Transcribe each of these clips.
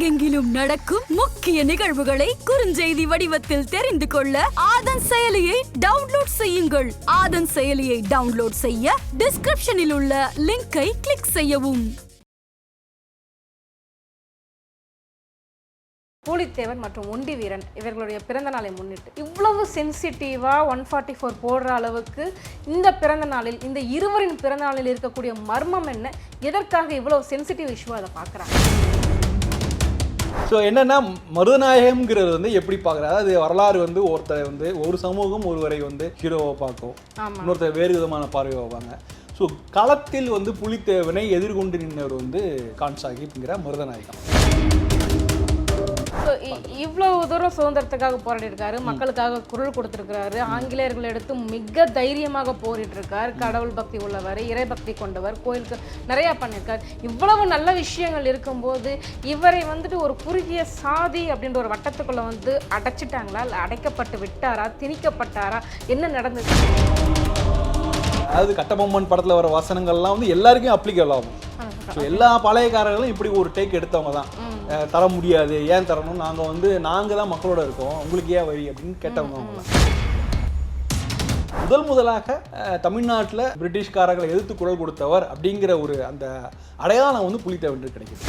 உலகெங்கிலும் நடக்கும் முக்கிய நிகழ்வுகளை குறுஞ்செய்தி வடிவத்தில் தெரிந்து கொள்ள ஆதன் செயலியை டவுன்லோட் செய்யுங்கள். ஆதன் செயலியை டவுன்லோட் செய்ய டிஸ்கிரிப்ஷனில் உள்ள லிங்கை கிளிக் செய்யவும். பூலித்தேவன் மற்றும் ஒண்டி வீரன் இவர்களுடைய பிறந்த நாளை முன்னிட்டு இவ்வளவு சென்சிட்டிவாக 144 போடுற அளவுக்கு இந்த பிறந்த நாளில் இந்த இருவரின் பிறந்த நாளில் இருக்கக்கூடிய மர்மம் என்ன, எதற்காக இவ்வளவு சென்சிட்டிவ் இஷ்யூ அதை பார்க்குறாங்க? ஸோ என்னென்னா மருதநாயகம்ங்கிறது வந்து எப்படி பார்க்குறாரு, அது வரலாறு வந்து ஒருத்தரை வந்து ஒரு சமூகம் ஒருவரை வந்து ஹீரோவை பார்க்கும், இன்னொருத்தர் வேறு விதமான பார்வை வைப்பாங்க. ஸோ களத்தில் வந்து புலித்தேவனை எதிர்கொண்டு நின்றவர் வந்து கான் சாஹிப்ங்கிற மருதநாயகம். இவ்வளவு தூரம் சுதந்திரத்துக்காக போராடி இருக்காரு, மக்களுக்காக குரல் கொடுத்திருக்கிறாரு, ஆங்கிலேயர்கள் எடுத்து மிக தைரியமாக போரிட்டு இருக்கார், கடவுள் பக்தி உள்ளவர், இறை பக்தி கொண்டவர், கோயிலுக்கு நிறைய பண்ணியிருக்காரு. இவ்வளவு நல்ல விஷயங்கள் இருக்கும்போது இவரை வந்துட்டு ஒரு குறுகிய சாதி அப்படின்ற ஒரு வட்டத்துக்குள்ள வந்து அடைச்சிட்டாங்களா, இல்லை அடைக்கப்பட்டு விட்டாரா, திணிக்கப்பட்டாரா, என்ன நடந்தது? அதாவது கட்டபொம்மன் படத்தில் வர வசனங்கள்லாம் வந்து எல்லாருக்கும் அப்ளிகபிள் ஆகும். ஸோ எல்லா பழையக்காரர்களும் இப்படி ஒரு டேக் எடுத்தவங்க தான். தர முடியாது, ஏன் தரணும், நாங்கள் தான் மக்களோட இருக்கோம், உங்களுக்கு ஏன் வரி அப்படின்னு கேட்டவங்க அவங்க. முதலாக தமிழ்நாட்டில் பிரிட்டிஷ்காரர்களை எதிர்த்து குரல் கொடுத்தவர் அப்படிங்கிற ஒரு அந்த அடையாளம் வந்து புலித்தேவன் கிடைக்குது.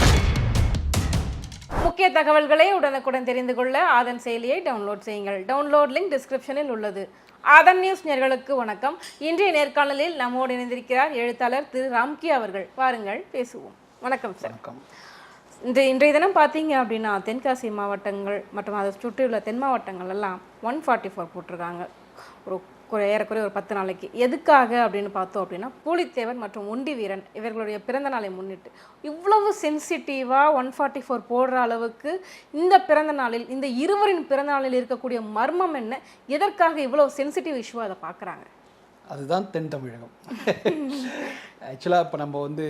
முக்கிய தகவல்களை உடனுக்குடன் தெரிந்து கொள்ள ஆதன் செயலியை டவுன்லோட் செய்யுங்கள். டவுன்லோட் லிங்க் டிஸ்கிரிப்ஷனில் உள்ளது. ஆதன் நியூஸ் நேயர்களுக்கு வணக்கம். இன்றைய நேர்காணலில் நம்மோடு இணைந்திருக்கிறார் எழுத்தாளர் திரு ராம்கி அவர்கள். வாருங்கள் பேசுவோம். வணக்கம் சார். வணக்கம். இன்றைய தினம் பார்த்தீங்க அப்படின்னா தென்காசி மாவட்டங்கள் மற்றும் அதை சுற்றியுள்ள தென் மாவட்டங்கள் எல்லாம் 144 போட்டிருக்காங்க. ஏறக்குறைய ஒரு 10 நாளைக்கு. எதுக்காக அப்படின்னு பார்த்தோம் அப்படின்னா பூலித்தேவன் மற்றும் ஒண்டி வீரன் இவர்களுடைய பிறந்த நாளை முன்னிட்டு இவ்வளவு சென்சிட்டிவாக 144 போடுற அளவுக்கு இந்த பிறந்த நாளில் இந்த இருவரின் பிறந்த நாளில் இருக்கக்கூடிய மர்மம் என்ன, எதற்காக இவ்வளவு சென்சிட்டிவ் இஷ்யூ அதை பார்க்குறாங்க? அதுதான் தென் தமிழகம். ஆக்சுவலாக இப்போ நம்ம வந்து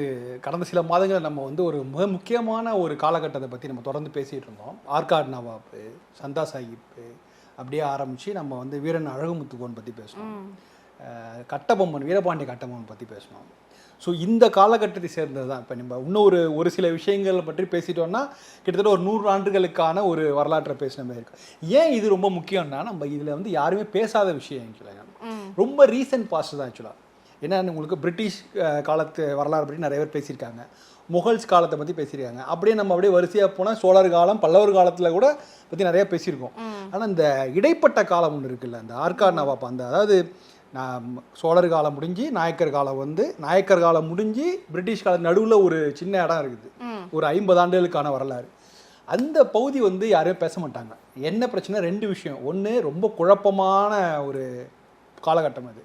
கடந்த சில மாதங்களில் நம்ம வந்து ஒரு மிக முக்கியமான ஒரு காலகட்டத்தை பற்றி நம்ம தொடர்ந்து பேசிகிட்டு இருந்தோம். ஆற்காடு நவாப்பு, சந்தா சாஹிப்பு, அப்படியே ஆரம்பித்து நம்ம வந்து வீரன் அழகுமுத்துக்கோன் பற்றி பேசணும், கட்டபொம்மன் வீரபாண்டிய கட்டபொம்மன் பற்றி பேசணும். ஸோ இந்த காலகட்டத்தை சேர்ந்தது தான். இப்போ நம்ம இன்னும் ஒரு சில விஷயங்கள் பற்றி பேசிட்டோம்னா கிட்டத்தட்ட ஒரு 100 ஆண்டுகளுக்கான ஒரு வரலாற்றை பேசின மாதிரி இருக்கும். ஏன் இது ரொம்ப முக்கியம்னா, நம்ம இதில் வந்து யாருமே பேசாத விஷயம் ஆக்சுவலாக ரொம்ப ரீசன்ட் பாஸ்ட் தான். ஆக்சுவலாக என்னென்னு உங்களுக்கு பிரிட்டிஷ் காலத்து வரலாறு பற்றி நிறைய பேர் பேசியிருக்காங்க, முகல்ஸ் காலத்தை பற்றி பேசியிருக்காங்க, அப்படியே நம்ம அப்படியே வரிசையாக போனால் சோழர் காலம் பல்லவர் காலத்தில் கூட பற்றி நிறையா பேசியிருக்கோம். ஆனால் இந்த இடைப்பட்ட காலம் ஒன்று இருக்குல்ல, அந்த ஆற்காடு நவாப், அதாவது சோழர் காலம் முடிஞ்சு நாயக்கர் காலம் முடிஞ்சு பிரிட்டிஷ் காலம் நடுவில் ஒரு சின்ன இடம் இருக்குது, ஒரு 50 ஆண்டுகளுக்கான வரலாறு. அந்த பகுதி வந்து யாருமே பேச மாட்டாங்க. என்ன பிரச்சனை, 2 விஷயம். ஒன்று, ரொம்ப குழப்பமான ஒரு காலகட்டம் அது,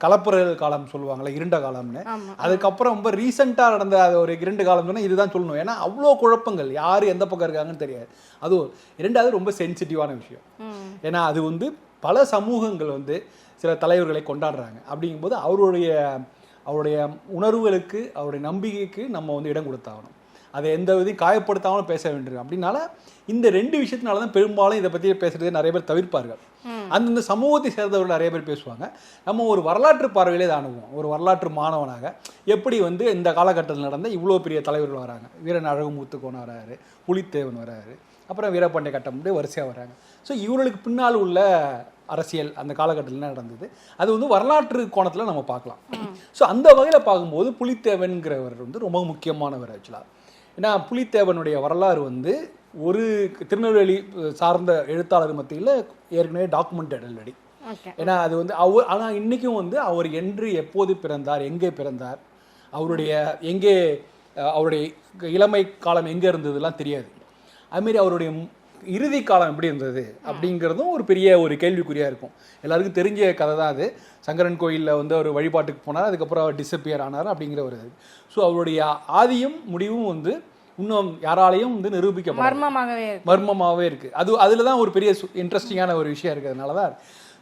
கலப்புரல் காலம் சொல்லுவாங்களே, இருண்ட காலம்னு. அதுக்கப்புறம் ரொம்ப ரீசெண்டாக நடந்த ஒரு 2 காலம் சொன்னால் இதுதான் சொல்லணும். ஏன்னா அவ்வளோ குழப்பங்கள், யார் எந்த பக்கம் இருக்காங்கன்னு தெரியாது. அதுவும் 2வது ரொம்ப சென்சிட்டிவான விஷயம். ஏன்னா அது வந்து பல சமூகங்கள் வந்து சில தலைவர்களை கொண்டாடுறாங்க. அப்படிங்கும்போது அவருடைய உணர்வுகளுக்கு, அவருடைய நம்பிக்கைக்கு நம்ம வந்து இடம் கொடுத்தாகணும். அதை எந்த விதையும் காயப்படுத்தாமலும் பேச வேண்டியிருக்கு. அப்படின்னால இந்த 2 விஷயத்தினால தான் பெரும்பாலும் இதை பற்றி பேசுகிறதே நிறைய பேர் தவிர்ப்பார்கள். அந்தந்த சமூகத்தை சேர்ந்தவர்கள் நிறைய பேர் பேசுவாங்க. நம்ம ஒரு வரலாற்று பார்வையிலே தான் அணுகுவோம். ஒரு வரலாற்று மாணவனாக எப்படி வந்து இந்த காலகட்டத்தில் நடந்த இவ்வளோ பெரிய தலைவர்கள் வராங்க, வீரன் அழகுமுத்துக்கோன் வராரு, புலித்தேவன் வராரு, அப்புறம் வீரபாண்டிய கட்டபொம்மன் வரிசையாக வராங்க. ஸோ இவர்களுக்கு பின்னால் உள்ள அரசியல் அந்த காலகட்டத்தில் நடந்தது, அது வந்து வரலாற்று கோணத்தில் நம்ம பார்க்கலாம். ஸோ அந்த வகையில் பார்க்கும்போது புலித்தேவன்கிறவர் வந்து ரொம்ப முக்கியமானவர் ஆக்சுவலாக. ஏன்னா புலித்தேவனுடைய வரலாறு வந்து ஒரு திருநெல்வேலி சார்ந்த எழுத்தாளர் மத்தியில் ஏற்கனவே டாக்குமெண்டட் ஆல்ரெடி. ஏன்னா அது வந்து ஆனால் இன்றைக்கும் வந்து அவர் என்று எப்போது பிறந்தார், எங்கே பிறந்தார், அவருடைய இளமை காலம் எங்கே இருந்ததுலாம் தெரியாது. அதுமாரி அவருடைய இறுதி காலம் எப்படி இருந்தது அப்படிங்கிறதும் ஒரு பெரிய ஒரு கேள்விக்குறியாக இருக்கும். எல்லாருக்கும் தெரிஞ்ச கதை தான் அது. சங்கரன் கோயிலில் வந்து அவர் வழிபாட்டுக்கு போனார், அதுக்கப்புறம் அவர் டிஸப்பியர் ஆனார் அப்படிங்கிற ஒரு இது. ஸோ அவருடைய ஆதியும் முடிவும் வந்து இன்னும் யாராலையும் வந்து நிரூபிக்க மர்மமாகவே இருக்குது. அதில் தான் ஒரு பெரிய இன்ட்ரெஸ்டிங்கான ஒரு விஷயம் இருக்கிறதுனால தான்.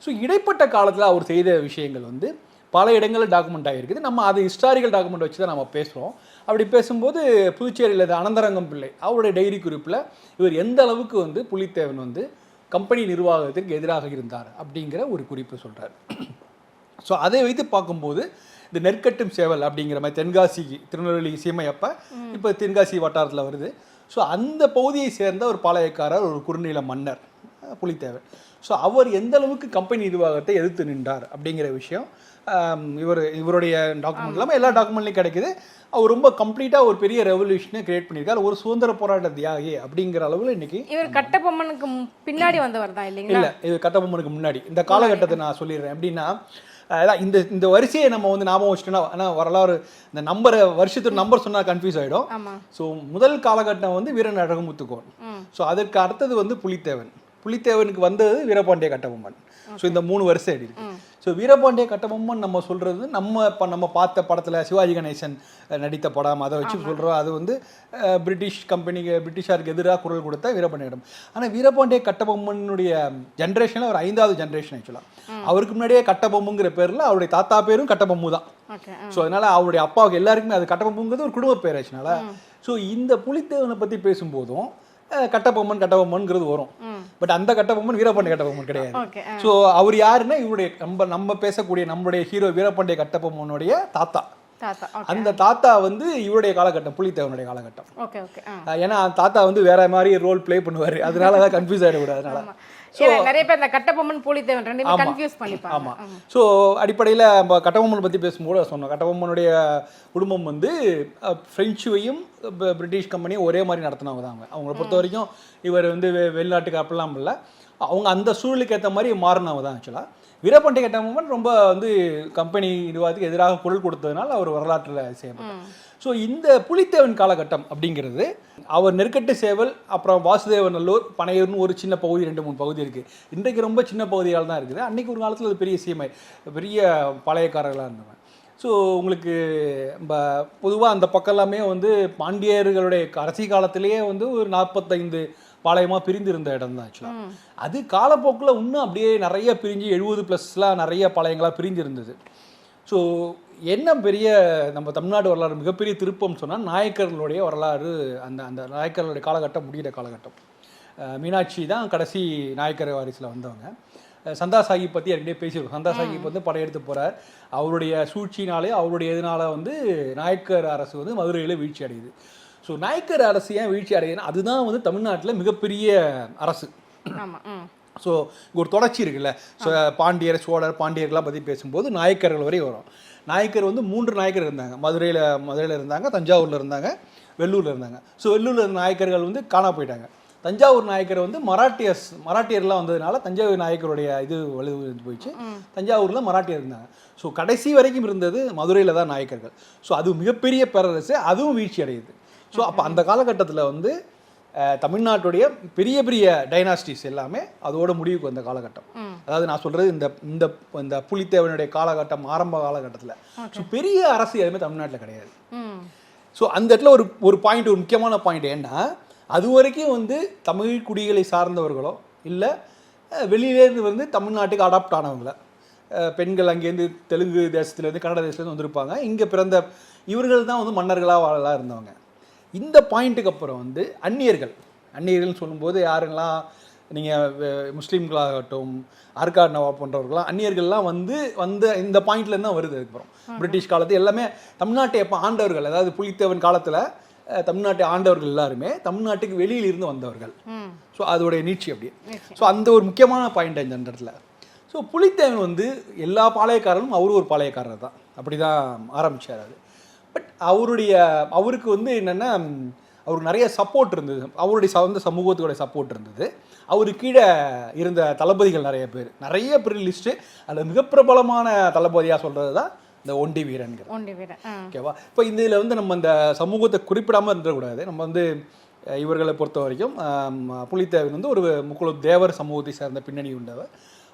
ஸோ இடைப்பட்ட காலத்தில் அவர் செய்த விஷயங்கள் வந்து பல இடங்களில் டாக்குமெண்ட் ஆகிருக்குது. நம்ம அது ஹிஸ்டாரிக்கல் டாக்குமெண்ட் வச்சு தான் நம்ம பேசுகிறோம். அப்படி பேசும்போது புதுச்சேரியில் அனந்தரங்கம் பிள்ளை அவருடைய டைரி குறிப்பில் இவர் எந்த அளவுக்கு வந்து புலித்தேவன் வந்து கம்பெனி நிர்வாகத்திற்கு எதிராக இருந்தார் அப்படிங்கிற ஒரு குறிப்பு சொல்கிறார். ஸோ அதை வைத்து பார்க்கும்போது இந்த நெற்கட்டும் சேவல் அப்படிங்கிற மாதிரி தென்காசி திருநெல்வேலி சீமை அப்போ இப்போ தென்காசி வட்டாரத்தில் வருது. ஸோ அந்த பகுதியை சேர்ந்த ஒரு பாளையக்காரர், ஒரு குறுநில மன்னர் புலித்தேவன். ஸோ அவர் எந்த அளவுக்கு கம்பெனி நிர்வாகத்தை எதிர்த்து நின்றார் அப்படிங்கிற விஷயம் இவருடைய டாக்குமெண்ட் இல்லாமல் எல்லா டாக்குமெண்ட்லையும் கிடைக்குது. அவர் ரொம்ப கம்ப்ளீட்டாக ஒரு பெரிய ரெவல்யூஷனை கிரியேட் பண்ணியிருக்காரு. ஒரு சுதந்திர போராட்ட தியாகி அப்படிங்கிற அளவில் இன்னைக்கு. இவர் கட்டபொம்மனுக்கு பின்னாடி வந்தவர் தான் இல்லைங்களா? இல்லை, இது கட்டபொம்மனுக்கு முன்னாடி. இந்த காலகட்டத்தை நான் சொல்லிடுறேன். எப்படின்னா இந்த வரிசையை நம்ம வந்து ஞாபகம் வச்சுட்டோம்னா, ஆனால் வரலாறு இந்த நம்பரை வருஷத்துக்கு நம்பர் சொன்னால் கன்ஃபியூஸ் ஆகிடும். ஸோ முதல் காலகட்டம் வந்து வீரன் அழகுமுத்துக்கோன். ஸோ அதற்கு அடுத்தது வந்து புலித்தேவன். புலித்தேவனுக்கு வந்தது வீரபாண்டிய கட்டபொம்மன். ஸோ இந்த 3 வருஷம் அடி இருக்கு. ஸோ வீரபாண்டிய கட்டபொம்மன் நம்ம சொல்றது நம்ம பார்த்த படத்தில் சிவாஜி கணேசன் நடித்த படம், அதை வச்சு சொல்கிறோம். அது வந்து பிரிட்டிஷாருக்கு எதிராக குரல் கொடுத்த வீரபாண்டிய கட்டபொம்மன். ஆனால் வீரபாண்டிய கட்டபொம்மனுடைய ஜென்ரேஷனில் ஒரு 5வது ஜென்ரேஷன் ஆக்சுவலாக. அவருக்கு முன்னாடியே கட்டபொம்முங்கிற பேரில் அவருடைய தாத்தா பேரும் கட்டபொம்மு தான். ஸோ அதனால அவருடைய அப்பாவுக்கு எல்லாருக்குமே அது கட்டபொம்முங்கிறது ஒரு குடும்ப பேர் ஆச்சுனால. ஸோ இந்த புலித்தேவனை பற்றி பேசும்போதும் கட்டபொம்மன்ங்கிறது வரும். பட் அந்த கட்டபொம்மன் வீரபாண்டிய கட்டபொம்மன் கிடையாது. ஸோ அவர் யாருன்னா இவருடைய நம்ம பேசக்கூடிய நம்மளுடைய ஹீரோ வீரபாண்டிய கட்டபொம்மனுடைய தாத்தா. அந்த தாத்தா வந்து இவருடைய காலகட்டம், புலித்தேவனுடைய காலகட்டம். ஏன்னா தாத்தா வந்து வேற மாதிரி ரோல் பிளே பண்ணுவாரு, அதனாலதான் கன்ஃபியூஸ் ஆயிடக்கூடாது. அதனால நிறைய பேர் இந்த கட்டபொம்மன் புலித்தேவன் ரெண்டுமே கன்ஃபியூஸ் பண்ணிப்பாங்க. ஆமா. ஸோ அடிப்படையில் நம்ம கட்டபொம்மன் பற்றி பேசும்போது சொன்னோம், கட்டபொம்மனுடைய குடும்பம் வந்து பிரெஞ்சுவையும் பிரிட்டிஷ் கம்பெனியும் ஒரே மாதிரி நடத்தினவங்க தான். அவங்கள பொறுத்த வரைக்கும் இவர் வந்து வெளிநாட்டுக்கு அப்படிலாம் இல்லை, அவங்க அந்த சூழலுக்கு ஏற்ற மாதிரி மாறினவங்க தான். ஆக்சுவலாக வீரபாண்டிய கட்டபொம்மன் ரொம்ப வந்து கம்பெனி நிர்வாகத்துக்கு எதிராக குரல் கொடுத்ததுனால அவர் வரலாற்றில் செய்யப்பட்டார். ஸோ இந்த புலித்தேவன் காலகட்டம் அப்படிங்கிறது அவர் நெற்கட்டு சேவல், அப்புறம் வாசுதேவநல்லூர், பனையூர்னு ஒரு சின்ன பகுதி, 2-3 பகுதி இருக்குது. இன்றைக்கு ரொம்ப சின்ன பகுதியால் தான் இருக்குது. அன்றைக்கி ஒரு காலத்தில் அது பெரிய சீமை, பெரிய பாளையக்காரர்களாக இருந்தவங்க. ஸோ உங்களுக்கு பொதுவாக அந்த பக்கம் எல்லாமே வந்து பாண்டியர்களுடைய கடைசி காலத்திலேயே வந்து ஒரு 45 பாளையமாக பிரிந்து இருந்த இடம் தான் ஆக்சுவலாக. அது காலப்போக்கில் இன்னும் அப்படியே நிறைய பிரிஞ்சு 70+ நிறைய பாளையங்களாக பிரிஞ்சு இருந்தது. ஸோ என்ன பெரிய நம்ம தமிழ்நாடு வரலாறு மிகப்பெரிய திருப்பம் சொன்னால் நாயக்கர்களுடைய வரலாறு. அந்த நாயக்கர்களுடைய காலகட்டம் முடிகிற காலகட்டம். மீனாட்சி தான் கடைசி நாயக்கர் வாரிசில் வந்தவங்க. சந்தா சாஹிப் பற்றி ஏற்கனவே பேசியிருக்கோம். சந்தா சாஹிப் வந்து படையெடுத்து போகிறார். அவருடைய சூழ்ச்சினாலே அவருடைய இதனால வந்து நாயக்கர் அரசு வந்து மதுரையில் வீழ்ச்சி அடையுது. ஸோ நாயக்கர் அரசு ஏன் வீழ்ச்சி அடையுதுன்னா அதுதான் வந்து தமிழ்நாட்டில் மிகப்பெரிய அரசு. ஸோ ஒரு தொடர்ச்சி இருக்குல்ல. ஸோ பாண்டியர், சோழர், பாண்டியர்கள்லாம் பற்றி பேசும்போது நாயக்கர்கள் வரை வரும். நாயக்கர் வந்து 3 நாயக்கர் இருந்தாங்க. மதுரையில் இருந்தாங்க, தஞ்சாவூரில் இருந்தாங்க, வெள்ளூரில் இருந்தாங்க. ஸோ வெள்ளூரில் இருந்த நாயக்கர்கள் வந்து காணா போயிட்டாங்க. தஞ்சாவூர் நாயக்கர் வந்து மராட்டியர்லாம் வந்ததுனால தஞ்சாவூர் நாயக்கருடைய இது வலுவிழந்து போயிடுச்சு. தஞ்சாவூரில் மராட்டியர் இருந்தாங்க. ஸோ கடைசி வரைக்கும் இருந்தது மதுரையில் தான் நாயக்கர்கள். ஸோ அது மிகப்பெரிய பேரரசு, அதுவும் வீழ்ச்சி அடையுது. ஸோ அப்போ அந்த காலகட்டத்தில் வந்து தமிழ்நாட்டுடைய பெரிய பெரிய டைனாஸ்டிஸ் எல்லாமே அதோட முடிவுக்கு வந்த காலகட்டம். அதாவது நான் சொல்கிறது இந்த புலித்தேவனுடைய காலகட்டம், ஆரம்ப காலகட்டத்தில். ஸோ பெரிய அரசு எதுவுமே தமிழ்நாட்டில் கிடையாது. ஸோ அந்த இடத்துல ஒரு பாயிண்ட், ஒரு முக்கியமான பாயிண்ட் என்ன, அது வரைக்கும் வந்து தமிழ் குடிகளை சார்ந்தவர்களோ இல்லை வெளியிலேருந்து வந்து தமிழ்நாட்டுக்கு அடாப்ட் ஆனவங்கள பெண்கள் அங்கேருந்து தெலுங்கு தேசத்துலேருந்து கன்னட தேசத்துலேருந்து வந்திருப்பாங்க. இங்கே பிறந்த இவர்கள் தான் வந்து மன்னர்களாக வாழலாம் இருந்தவங்க. இந்த பாயிண்ட்டுக்கு அப்புறம் வந்து அந்நியர்கள்னு சொல்லும்போது யாருங்களாம், நீங்கள் முஸ்லீம்களாகட்டும், ஆர்காட் நவாப் போன்றவர்களாம் அந்நியர்கள்லாம் வந்து இந்த பாயிண்ட்லேருந்து தான் வருது. அதுக்கப்புறம் பிரிட்டிஷ் காலத்து எல்லாமே தமிழ்நாட்டை எப்போ ஆண்டவர்கள், அதாவது புலித்தேவன் காலத்தில் தமிழ்நாட்டை ஆண்டவர்கள் எல்லாருமே தமிழ்நாட்டுக்கு வெளியில் இருந்து வந்தவர்கள். ஸோ அதோடைய நீட்சி அப்படியே. ஸோ அந்த ஒரு முக்கியமான பாயிண்ட் இந்த இடத்துல. ஸோ புலித்தேவன் வந்து எல்லா பாளையக்காரரும் அவரும் ஒரு பாளையக்காரர் தான், அப்படி தான் ஆரம்பித்தார். அது பட் அவருக்கு வந்து என்னென்னா அவருக்கு நிறைய சப்போர்ட் இருந்தது. அவருடைய சொந்த சமூகத்தோட சப்போர்ட் இருந்தது. அவருக்கு கீழே இருந்த தளபதிகள் நிறைய பேர் லிஸ்ட்டு. அதில் மிக பிரபலமான தளபதியாக சொல்கிறது தான் இந்த ஒண்டி வீரன். ஓகேவா? இப்போ இதில் வந்து நம்ம இந்த சமூகத்தை குறிப்பிடாமல் இருந்துடக்கூடாது. நம்ம வந்து இவர்களை பொறுத்த வரைக்கும் புலித்தேவன் வந்து ஒரு முக்குள தேவர் சமூகத்தை சேர்ந்த பின்னணி உண்டவர்.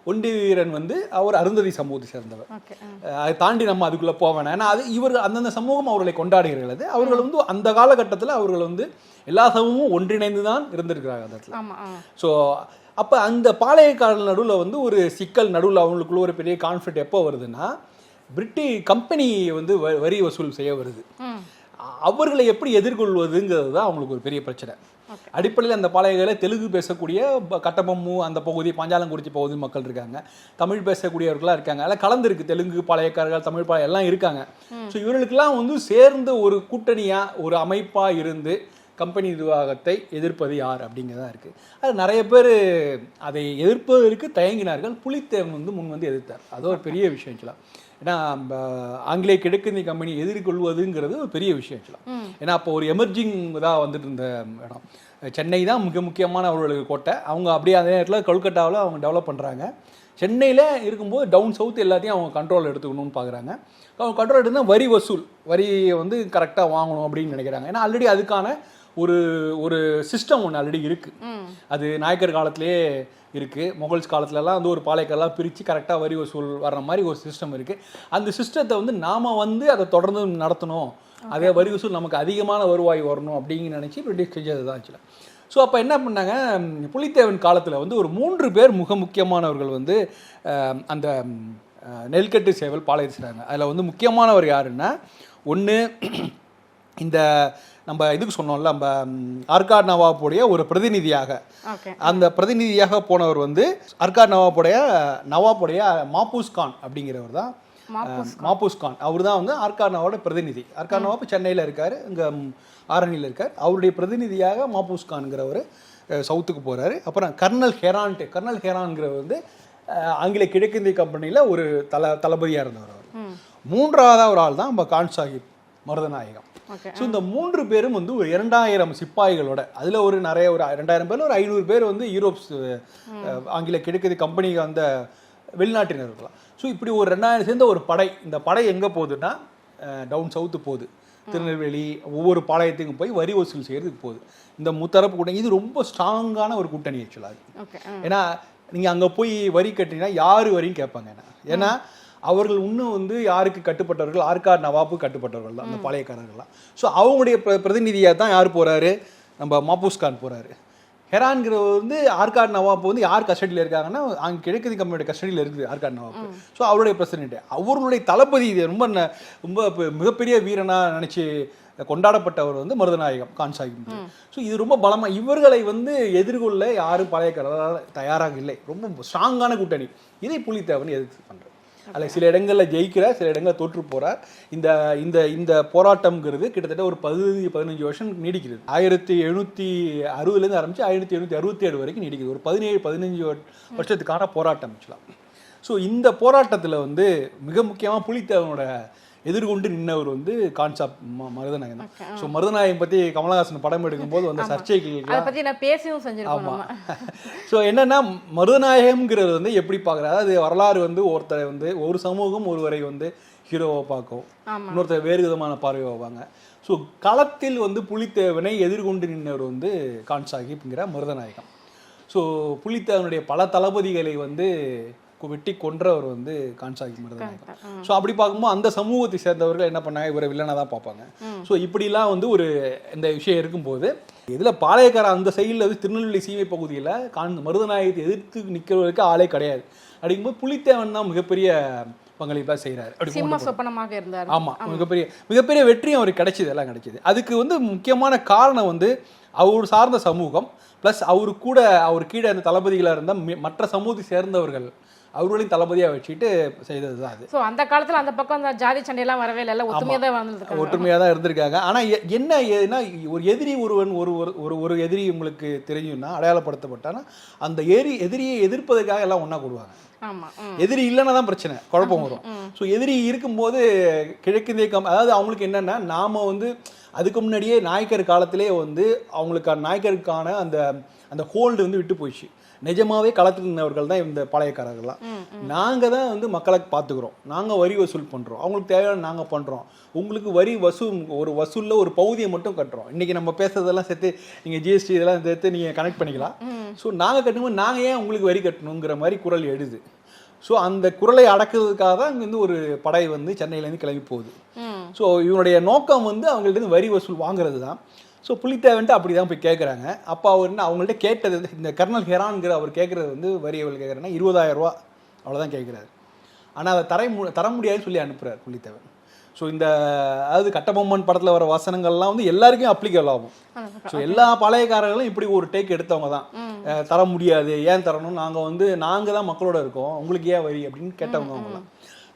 ஒண்டி வீரன் வந்து அவர் அருந்ததி சமூகத்தை சேர்ந்தவர். அதை தாண்டி நம்ம அதுக்குள்ளே போவேன். ஏன்னா இவர் அந்தந்த சமூகம் அவர்களை கொண்டாடுகிறது. அவர்கள் வந்து அந்த காலகட்டத்தில் அவர்கள் வந்து எல்லா சமூகமும் ஒன்றிணைந்து தான் இருந்திருக்கிறாங்க அந்த இடத்துல. ஸோ அப்போ அந்த பாளையக்காரர்கள் நடுவில் வந்து ஒரு சிக்கல், நடுவில் அவங்களுக்குள்ள ஒரு பெரிய கான்ஃப்ளிக்ட் எப்போ வருதுன்னா, பிரிட்டிஷ் கம்பெனி வந்து வரி வசூல் செய்ய வருது. அவர்களை எப்படி எதிர்கொள்வதுங்கிறது தான் அவங்களுக்கு ஒரு பெரிய பிரச்சனை. அடிப்படையில் அந்த பாளையங்களில் தெலுங்கு பேசக்கூடிய கட்டபொம்மு அந்த பகுதி, பாஞ்சாலங்குறிச்சி பகுதி மக்கள் இருக்காங்க, தமிழ் பேசக்கூடியவர்களாக இருக்காங்க, அதில் கலந்துருக்கு தெலுங்கு பாளையக்காரர்கள், தமிழ் பாளையம் எல்லாம் இருக்காங்க. ஸோ இவர்களுக்கெல்லாம் வந்து சேர்ந்து ஒரு கூட்டணியாக ஒரு அமைப்பாக இருந்து கம்பெனி நிர்வாகத்தை எதிர்ப்பது யார் அப்படிங்கிறதா இருக்குது. அது நிறைய பேர் அதை எதிர்ப்பதற்கு தயங்கினார்கள். புலித்தேவன் வந்து முன் வந்து எதிர்த்தார். அது ஒரு பெரிய விஷயம் ஆக்சுவலாக. ஏன்னா ஆங்கிலேய கிழக்கிந்திய கம்பெனி எதிர்கொள்வதுங்கிறது ஒரு பெரிய விஷயம் ஆக்சுவலாக. ஏன்னா அப்போ ஒரு எமர்ஜிங் இதாக வந்துட்டு இருந்த இடம் சென்னை தான் மிக முக்கியமான அவர்களுக்கு கோட்டை. அவங்க அப்படியே அதே நேரத்தில் கொல்கட்டாவில் அவங்க டெவலப் பண்ணுறாங்க. சென்னையில் இருக்கும்போது டவுன் சவுத் எல்லாத்தையும் அவங்க கண்ட்ரோல் எடுத்துக்கணும்னு பார்க்குறாங்க. அவங்க கண்ட்ரோல் எடுத்துனா வரியை வந்து கரெக்டாக வாங்கணும் அப்படின்னு நினைக்கிறாங்க. ஏன்னா ஆல்ரெடி அதுக்கான ஒரு சிஸ்டம் ஒன்று ஆல்ரெடி இருக்குது. அது நாயக்கர் காலத்திலே இருக்குது. முகல்ஸ் காலத்துலலாம் வந்து ஒரு பாளையக்கெல்லாம் பிரித்து கரெக்டாக வரி வசூல் வர்ற மாதிரி ஒரு சிஸ்டம் இருக்குது. அந்த சிஸ்டத்தை வந்து நாம் வந்து அதை தொடர்ந்து நடத்தணும், அதே வரி வசூல் நமக்கு அதிகமான வருவாய் வரணும் அப்படின்னு நினச்சி பிரிட்டிஷ் செஞ்சது தான் ஆக்சுவலாக. ஸோ அப்போ என்ன பண்ணாங்க, புலித்தேவன் காலத்தில் வந்து ஒரு 3 பேர் மிக முக்கியமானவர்கள் வந்து அந்த நெல்கட்டு சேவல் பாளையத்துறாங்க. அதில் வந்து முக்கியமானவர் யாருன்னா, ஒன்று இந்த நம்ம இதுக்கு சொன்னோம்ல, நம்ம ஆர்காட் நவாபுடைய ஒரு பிரதிநிதியாக, அந்த பிரதிநிதியாக போனவர் வந்து ஆர்காட் நவாபுடைய மாப்பூஸ் கான் அப்படிங்கிறவர் தான். மாப்பூஸ் கான் அவர் தான் வந்து ஆர்காட் நவாபோட பிரதிநிதி. ஆர்காட் நவாப் சென்னையில் இருக்கார், இங்கே ஆரணியில் இருக்கார். அவருடைய பிரதிநிதியாக மாப்பூஸ் கான்கிறவர் சவுத்துக்கு போகிறாரு. அப்புறம் கர்னல் ஹெரான்கிறவர் வந்து ஆங்கில கிழக்கிந்திய கம்பெனியில் ஒரு தளபதியாக இருந்தவர். அவர் 3ஆவது ஒரு ஆள் தான் நம்ம கான் சாஹிப் மருதநாயகம். ஸோ இந்த 3 பேரும் வந்து ஒரு 2000 சிப்பாய்களோட, அதில் ஒரு 2000 பேர், ஒரு 500 பேர் வந்து யூரோப்ஸ் ஆங்கில கிழக்கிந்திய கம்பெனிக்கு வந்த வெளிநாட்டினர் இருக்கலாம். ஸோ இப்படி ஒரு 2000 சேர்ந்த ஒரு படை. இந்த படை எங்கே போகுதுன்னா டவுன் சவுத்து போகுது. திருநெல்வேலி ஒவ்வொரு பாளையத்துக்கும் போய் வரி வசூல் செய்கிறதுக்கு போகுது. இந்த முத்தரப்பு கூட்டணி இது ரொம்ப ஸ்ட்ராங்கான ஒரு கூட்டணி ஆக்சுவலாக. ஏன்னா நீங்கள் அங்கே போய் வரி கட்டினா யார் வரியும் கேட்பாங்க. ஏன்னா அவர்கள் இன்னும் வந்து யாருக்கு கட்டுப்பட்டவர்கள், ஆர்காட் நவாபு கட்டுப்பட்டவர்கள் தான் அந்த பாளையக்காரர்கள்லாம். ஸோ அவங்களுடைய பிரதிநிதியாக தான் யார் போகிறாரு, நம்ம மாப்பூஸ் கான் போகிறாரு. ஹெரான்கிறவர் வந்து ஆர்காட் நவாப் வந்து யார் கஸ்டடியில் இருக்காங்கன்னா, அங்கே கிழக்கிந்திய கம்பெனியோட கஸ்டடியில் இருக்குது ஆர்காட் நவாப். ஸோ அவருடைய பிரசிடென்ட், அவர்களுடைய தளபதி, ரொம்ப மிகப்பெரிய வீரனாக நினச்சி கொண்டாடப்பட்டவர் வந்து மருதநாயகம் கான் சாஹிப். ஸோ இது ரொம்ப பலமாக இவர்களை வந்து எதிர்கொள்ள யாரும் பாளையக்காரர்களால் தயாராக இல்லை. ரொம்ப ஸ்ட்ராங்கான கூட்டணி. இதை புலித்தேவன் எதிர்த்து பண்ணுறார். அதில் சில இடங்களில் ஜெயிக்கிறார், சில இடங்களில் தோற்று போகிறார். இந்த போராட்டம்ங்கிறது கிட்டத்தட்ட ஒரு 15 வருஷம் நீடிக்கிறது. 1760 ஆரம்பித்து 1767 வரைக்கும் நீடிக்குது. ஒரு 17-15 வருஷத்துக்கான போராட்டம் ஆக்சுவலாக. ஸோ இந்த போராட்டத்தில் வந்து மிக முக்கியமாக புலித்தேவனோட எதிர்கொண்டு நின்னவர் வந்து கான்சாப் மருதநாயகம் தான். ஸோ மருதநாயகம் பற்றி கமலஹாசன் படம் எடுக்கும்போது அந்த சர்ச்சைகள் பேசவும் செஞ்சிருக்கோம். ஆமாம். ஸோ என்னன்னா, மருதநாயகம்ங்கிறது வந்து எப்படி பார்க்குறாரு, அது வரலாறு வந்து ஒருத்தரை வந்து ஒரு சமூகம் ஒருவரை வந்து ஹீரோவை பார்க்கும், இன்னொருத்தர் வேறு விதமான பார்வை வைப்பாங்க. ஸோ களத்தில் வந்து புலித்தேவனை எதிர்கொண்டு நின்றவர் வந்து கான் சாஹிப்ங்கிற மருதநாயகம். ஸோ புலித்தேவனுடைய பல தளபதிகளை வந்து வெட்டி கொன்றவர் வந்து கான் சாஹிப் மருதநாயகம். ஸோ அப்படி பார்க்கும்போது அந்த சமூகத்தை சேர்ந்தவர்கள் என்ன பண்ணாங்க, இவரை வில்லனாக தான் பார்ப்பாங்க. ஸோ இப்படிலாம் வந்து ஒரு இந்த விஷயம் இருக்கும்போது இதில் பாளையக்கார அந்த சைடில் வந்து திருநெல்வேலி சீமை பகுதியில் மருதநாயகத்தை எதிர்த்து நிற்கிறவருக்கு ஆளே கிடையாது. அப்படிங்கும்போது புலித்தேவன் தான் மிகப்பெரிய பங்களிப்பாக செய்கிறார். ஆமாம், மிகப்பெரிய வெற்றியும் அவருக்கு கிடைச்சிது, எல்லாம் கிடைச்சிது. அதுக்கு வந்து முக்கியமான காரணம் வந்து அவர் சார்ந்த சமூகம் ப்ளஸ் அவர் கீழே அந்த தளபதிகளாக இருந்த மற்ற சமூகத்தை சேர்ந்தவர்கள் அவர்களையும் தளபதியாக வச்சுட்டு செய்தது தான் அது. ஸோ அந்த காலத்தில் அந்த பக்கம் அந்த ஜாதி சண்டையெல்லாம் வரவே இல்லை, ஒற்றுமையாக தான் இருந்திருக்காங்க. ஆனால் என்ன ஒரு எதிரி ஒரு எதிரி உங்களுக்கு தெரியும்னா, அடையாளப்படுத்தப்பட்டானா அந்த எதிரியை எதிர்ப்பதற்காக எல்லாம் ஒன்றா கூடுவாங்க. எதிரி இல்லைன்னா தான் பிரச்சனை, குழப்பம் வரும். ஸோ எதிரி இருக்கும்போது கிழக்கிந்திய அதாவது அவங்களுக்கு என்னென்னா, நாம் வந்து அதுக்கு முன்னாடியே நாயக்கர் காலத்திலே வந்து அவங்களுக்கான நாயக்கருக்கான அந்த ஹோல்டு வந்து விட்டு போயிடுச்சு. நிஜமாவே களத்தில் நின்றவர்கள் தான் இந்த பாளையக்காரர்கள்லாம். நாங்கள் தான் வந்து மக்களை பார்த்துக்கிறோம், நாங்கள் வரி வசூல் பண்ணுறோம், அவங்களுக்கு தேவையான நாங்கள் பண்ணுறோம், உங்களுக்கு வரி வசூலில் ஒரு பகுதியை மட்டும் கட்டுறோம். இன்றைக்கி நம்ம பேசுறதெல்லாம் சேர்த்து நீங்கள் ஜிஎஸ்டி இதெல்லாம் சேர்த்து நீங்கள் கனெக்ட் பண்ணிக்கலாம். ஸோ நாங்கள் கட்டும்போது நாங்கள் ஏன் உங்களுக்கு வரி கட்டணுங்கிற மாதிரி குரல் எழுது. ஸோ அந்த குரலை அடக்குறதுக்காக தான் இங்கேருந்து ஒரு படை வந்து சென்னையிலேருந்து கிளம்பி போகுது. ஸோ இவனுடைய நோக்கம் வந்து அவங்கள்ட்ட வரி வசூல் வாங்குறது தான். ஸோ புலித்தேவன்ட்டு அப்படி தான் போய் கேட்குறாங்க. அப்போ அவர் என்ன அவங்கள்ட்ட கேட்டது, இந்த கர்னல் ஹெரான்கிற அவர் கேட்குறது வந்து வரி எவ்வளோ கேட்குறேன்னா 20,000 ரூபா அவ்வளோதான் கேட்குறாரு. ஆனால் அதை தர முடியாதுன்னு சொல்லி அனுப்புகிறார் புலித்தேவன். ஸோ அதாவது கட்டபொம்மன் படத்தில் வர வசனங்கள்லாம் வந்து எல்லாருக்கும் அப்ளிகபிள் ஆகும். ஸோ எல்லா பாளையக்காரர்களும் இப்படி ஒரு டேக் எடுத்தவங்க தான். தர முடியாது, ஏன் தரணும், நாங்கள் தான் மக்களோட இருக்கோம், உங்களுக்கு ஏன் வரி அப்படின்னு கேட்டவங்க அவங்களாம்.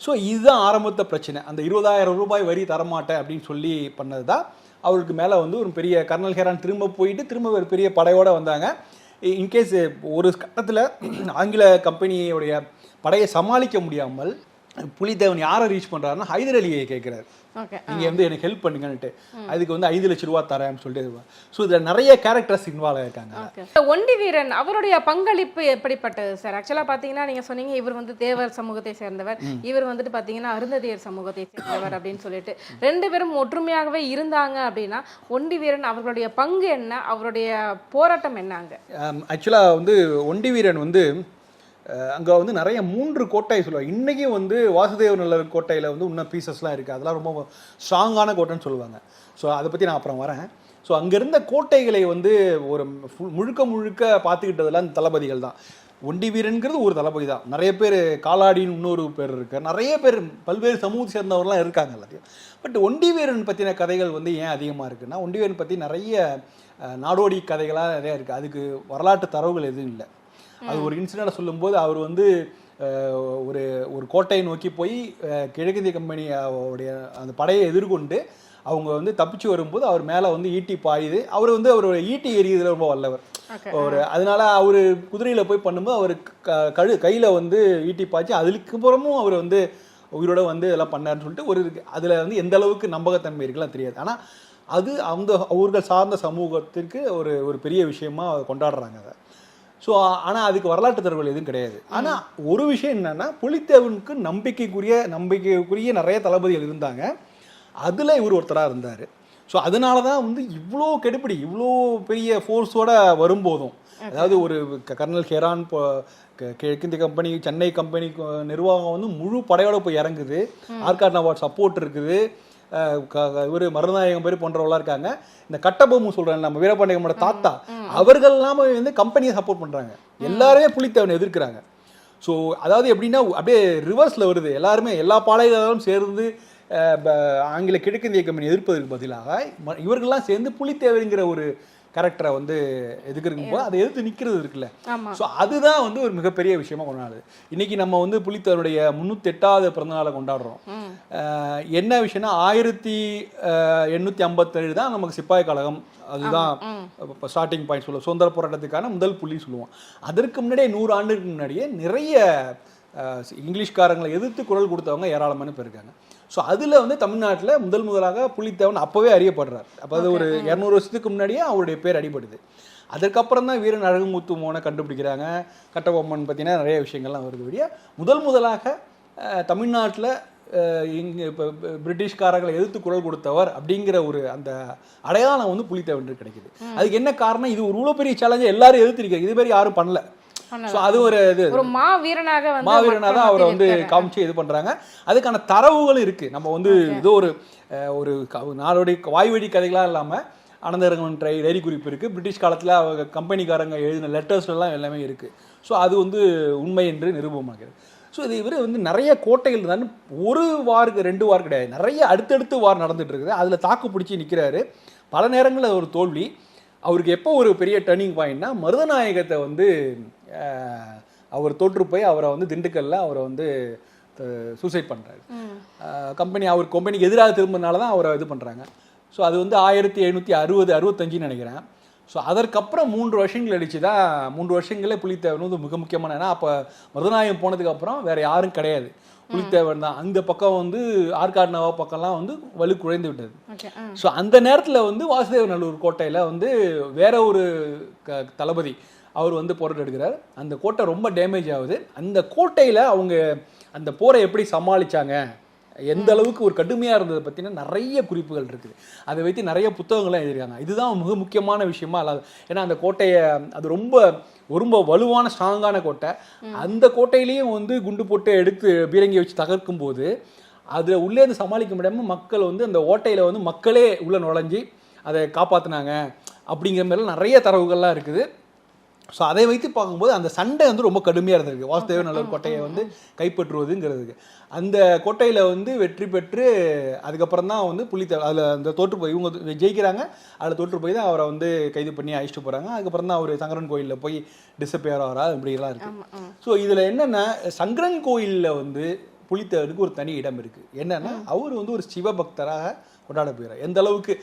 ஸோ இதுதான் ஆரம்பத்த பிரச்சனை. அந்த 20,000 ரூபாய் வரி தரமாட்டேன் அப்படின்னு சொல்லி பண்ணது தான் அவருக்கு மேலே வந்து ஒரு பெரிய கர்னல் ஹேரான் திரும்ப போயிட்டு திரும்ப ஒரு பெரிய படையோடு வந்தாங்க. இன்கேஸ் ஒரு கட்டத்தில் ஆங்கில கம்பெனியோடைய படையை சமாளிக்க முடியாமல் புலித்தேவன் யாரை ரீச் பண்ணுறாருன்னா ஹைதர் அலியை கேட்குறாரு, நீங்கள் வந்து எனக்கு ஹெல்ப் பண்ணுங்கன்னுட்டு. அதுக்கு வந்து 5 லட்சம் ரூபா தரேன்னு சொல்லிட்டு. ஸோ இதில் நிறைய கேரக்டர்ஸ் இன்வால்வ் ஆயிருக்காங்க. ஒண்டி வீரன் அவருடைய பங்களிப்பு எப்படிப்பட்டது சார்? ஆக்சுவலாக பார்த்தீங்கன்னா நீங்கள் சொன்னீங்க இவர் வந்து தேவர் சமூகத்தை சேர்ந்தவர், இவர் வந்துட்டு பார்த்தீங்கன்னா அருந்ததியர் சமூகத்தை சேர்ந்தவர் அப்படின்னு சொல்லிட்டு 2 பேரும் ஒற்றுமையாகவே இருந்தாங்க அப்படின்னா ஒண்டி வீரன் அவர்களுடைய பங்கு என்ன, அவருடைய போராட்டம் என்னங்க? ஆக்சுவலாக வந்து ஒண்டி வீரன் வந்து அங்கே வந்து நிறைய 3 கோட்டை சொல்லுவாங்க. இன்றைக்கும் வந்து வாசுதேவ நல்லர் கோட்டையில் வந்து இன்னும் பீசஸ்லாம் இருக்குது. அதெல்லாம் ரொம்ப ஸ்ட்ராங்கான கோட்டைன்னு சொல்லுவாங்க. ஸோ அதை பற்றி நான் அப்புறம் வரேன். ஸோ அங்கே இருந்த கோட்டைகளை வந்து ஒரு முழுக்க பார்த்துக்கிட்டதெல்லாம் இந்த தளபதிகள் தான். ஒண்டி வீரன்கிறது ஒரு தளபதி தான். நிறைய பேர் காலாடின்னு இன்னொரு பேர் இருக்குது, நிறைய பேர் பல்வேறு சமூகத்தை சேர்ந்தவர்கள்லாம் இருக்காங்க எல்லாத்தையும். பட் ஒண்டி வீரன் பற்றின கதைகள் வந்து ஏன் அதிகமாக இருக்குன்னா, ஒண்டி வீரன் பற்றி நிறைய நாடோடி கதைகளாக நிறையா இருக்குது. அதுக்கு வரலாற்று தரவுகள் எதுவும் இல்லை. அது ஒரு இன்சிடென்ட் சொல்லும்போது அவர் வந்து ஒரு ஒரு கோட்டையை நோக்கி போய் கிழக்கிந்திய கம்பெனியோடைய அந்த படையை எதிர்கொண்டு அவங்க வந்து தப்பிச்சு வரும்போது அவர் மேலே வந்து ஈட்டி பாயுது. அவர் வந்து அவர் ஈட்டி எறியதில் ரொம்ப வல்லவர். அதனால அவர் குதிரையில் போய் பண்ணும்போது அவர் கையில் வந்து ஈட்டி பாய்ச்சி அதுக்கப்புறமும் அவர் வந்து உயிரோட வந்து இதெல்லாம் பண்ணாருன்னு சொல்லிட்டு ஒரு அதில் வந்து எந்த அளவுக்கு நம்பகத்தன்மை இருக்குலாம் தெரியாது. ஆனால் அது அவர்கள் சார்ந்த சமூகத்திற்கு ஒரு பெரிய விஷயமா கொண்டாடுறாங்க அதை. ஸோ ஆனால் அதுக்கு வரலாற்று தரவுகள் எதுவும் கிடையாது. ஆனால் ஒரு விஷயம் என்னென்னா, புலித்தேவனுக்கு நம்பிக்கைக்குரிய நிறைய தளபதிகள் இருந்தாங்க. அதில் இவர் ஒருத்தராக இருந்தார். ஸோ அதனால தான் வந்து இவ்வளோ கெடுபிடி இவ்வளோ பெரிய ஃபோர்ஸோடு வரும்போதும், அதாவது ஒரு கர்னல் ஹேரான் கிழக்கிந்திய கம்பெனி சென்னை கம்பெனி நிர்வாகம் வந்து முழு படையோடு போய் இறங்குது. ஆர்காட் நவாப் சப்போர்ட் இருக்குது. இவர் மருதநாயகம் பேர் போன்றவர்களாக இருக்காங்க. இந்த கட்டபொம்மு சொல்கிறாங்க, நம்ம வீரபாண்டியனோட தாத்தா, அவர்கள் எல்லாமே வந்து கம்பெனியை சப்போர்ட் பண்ணுறாங்க. எல்லாருமே புலித்தேவனை எதிர்க்கிறாங்க. ஸோ அதாவது எப்படின்னா அப்படியே ரிவர்ஸில் வருது. எல்லாருமே எல்லா பாளையங்களும் சேர்ந்து ஆங்கில கிழக்கிந்திய கம்பெனி எதிர்ப்பதற்கு பதிலாக இவர்கள்லாம் சேர்ந்து புலித்தேவருங்கிற ஒரு கேரக்டரை வந்து எதுக்குறதுக்கு போது அதை எதிர்த்து நிற்கிறது இருக்குல்ல. ஸோ அதுதான் வந்து ஒரு மிகப்பெரிய விஷயமா கொண்டாடுது. இன்னைக்கு நம்ம வந்து புலித்தேவருடைய 308வது பிறந்தநாளை கொண்டாடுறோம். என்ன விஷயம்னா 1857 தான் நமக்கு சிப்பாய் கழகம், அதுதான் ஸ்டார்டிங் பாயிண்ட் சொல்லுவோம். சுதந்திர போராட்டத்துக்கான முதல் புள்ளி சொல்லுவோம். அதற்கு முன்னாடியே 100 ஆண்டுக்கு முன்னாடியே நிறைய இங்கிலீஷ்காரங்களை எதிர்த்து குரல் கொடுத்தவங்க ஏராளமான பேர் இருக்காங்க. ஸோ அதில் வந்து தமிழ்நாட்டில் முதலாக புலித்தேவன் அப்போவே அறியப்படுறார். அப்போ அது ஒரு 200 வருஷத்துக்கு முன்னாடியே அவருடைய பேர் அடிபடுது. அதற்கப்புறம் தான் வீரன் அழகுமுத்து மோனை கண்டுபிடிக்கிறாங்க. கட்டபொம்மன் பற்றினா நிறைய விஷயங்கள்லாம் வருது. முதலாக தமிழ்நாட்டில் இங்கே இப்போ பிரிட்டிஷ்காரர்களை எதிர்த்து குரல் கொடுத்தவர் அப்படிங்கிற ஒரு அந்த அடையாளம் வந்து புலித்தேவன் கிடைக்குது. அதுக்கு என்ன காரணம்? இது ஒரு இவ்வளோ பெரிய சேலஞ்சை எல்லாரும் எதிர்த்திருக்காங்க, இது மாதிரி யாரும் பண்ணல. ஸோ அது ஒரு மாவீரனாக தான் அவரை வந்து காமிச்சு இது பண்ணுறாங்க. அதுக்கான தரவுகளும் இருக்குது. நம்ம வந்து ஏதோ ஒரு நாடோடி வாய்வழி கதைகளாக இல்லாமல் அனந்தரங்கன் டைரி குறிப்பு இருக்குது. பிரிட்டிஷ் காலத்தில் அவங்க கம்பெனிக்காரங்க எழுதின லெட்டர்ஸ்லாம் எல்லாமே இருக்குது. ஸோ அது வந்து உண்மை என்று நிரூபமாகிறது. ஸோ இது இவர் வந்து நிறைய கோட்டைகள் இருந்தாலும் ஒரு வாருக்கு 2 வார் கிடையாது, நிறைய அடுத்தடுத்து வார் நடந்துட்டு இருக்குது. அதில் தாக்கு பிடிச்சி நிற்கிறாரு. பல நேரங்களில் ஒரு தோல்வி. அவருக்கு எப்போ ஒரு பெரிய டர்னிங் பாயிண்ட்னா, மருதநாயகத்தை வந்து அவர் தோற்று போய் அவரை வந்து திண்டுக்கல்ல அவரை வந்து சூசைட் பண்ணுறாரு. அவர் கம்பெனிக்கு எதிராக திரும்பினால தான் அவரை இது பண்ணுறாங்க. ஸோ அது வந்து 1760-65 நினைக்கிறேன். ஸோ அதற்கப்புறம் 3 வருஷங்கள் அடிச்சு தான் 3 வருஷங்களே புலித்தேவன் வந்து மிக முக்கியமான. ஏன்னா அப்போ மருதநாயகம் போனதுக்கப்புறம் வேறு யாரும் கிடையாது, புலித்தேவன் தான். அந்த பக்கம் வந்து ஆர்காட் நவாப் பக்கம்லாம் வந்து வலு குறைந்து விட்டது. ஸோ அந்த நேரத்தில் வந்து வாசுதேவநல்லூர் கோட்டையில் வந்து வேற ஒரு தளபதி அவர் வந்து போராட்டம் எடுக்கிறார். அந்த கோட்டை ரொம்ப டேமேஜ் ஆகுது. அந்த கோட்டையில் அவங்க அந்த போரை எப்படி சமாளித்தாங்க, எந்த அளவுக்கு ஒரு கடுமையாக இருந்ததை பற்றின நிறைய குறிப்புகள் இருக்குது. அதை வைத்து நிறைய புத்தகங்கள்லாம் எழுதியிருக்காங்க. இதுதான் மிக முக்கியமான விஷயமா இல்லாது. ஏன்னா அந்த கோட்டையை அது ரொம்ப வலுவான ஸ்ட்ராங்கான கோட்டை. அந்த கோட்டையிலையும் வந்து குண்டு போட்டு எடுத்து பீரங்கி வச்சு தகர்க்கும் போது அதில் உள்ளே இருந்து சமாளிக்க முடியாமல் மக்கள் வந்து அந்த ஓட்டையில் வந்து மக்களே உள்ளே நுழைஞ்சி அதை காப்பாற்றினாங்க அப்படிங்கிற மாதிரிலாம் நிறைய தரவுகள்லாம் இருக்குது. ஸோ அதை வைத்து பார்க்கும்போது அந்த சண்டை வந்து ரொம்ப கடுமையாக இருந்திருக்கு. வாசுதேவநல்லூர் கோட்டையை வந்து கைப்பற்றுவதுங்கிறதுக்கு அந்த கோட்டையில் வந்து வெற்றி பெற்று அதுக்கப்புறம் தான் வந்து புலித்தேவன் அதில் அந்த தோற்று போய் இவங்க ஜெயிக்கிறாங்க. அதில் தோற்று போய் தான் அவரை வந்து கைது பண்ணி அழைச்சிட்டு போகிறாங்க. அதுக்கப்புறம் தான் அவர் சங்கரன் கோயிலில் போய் டிஸப்பியர் ஆகிறா இப்படிலாம் இருக்குது. ஸோ இதில் என்னென்னா, சங்கரன் கோயிலில் வந்து புலித்தேவனுக்கு ஒரு தனி இடம் இருக்குது. என்னென்னா அவர் வந்து ஒரு சிவபக்தராக கொண்டாட போகிறார். எந்த அளவுக்கு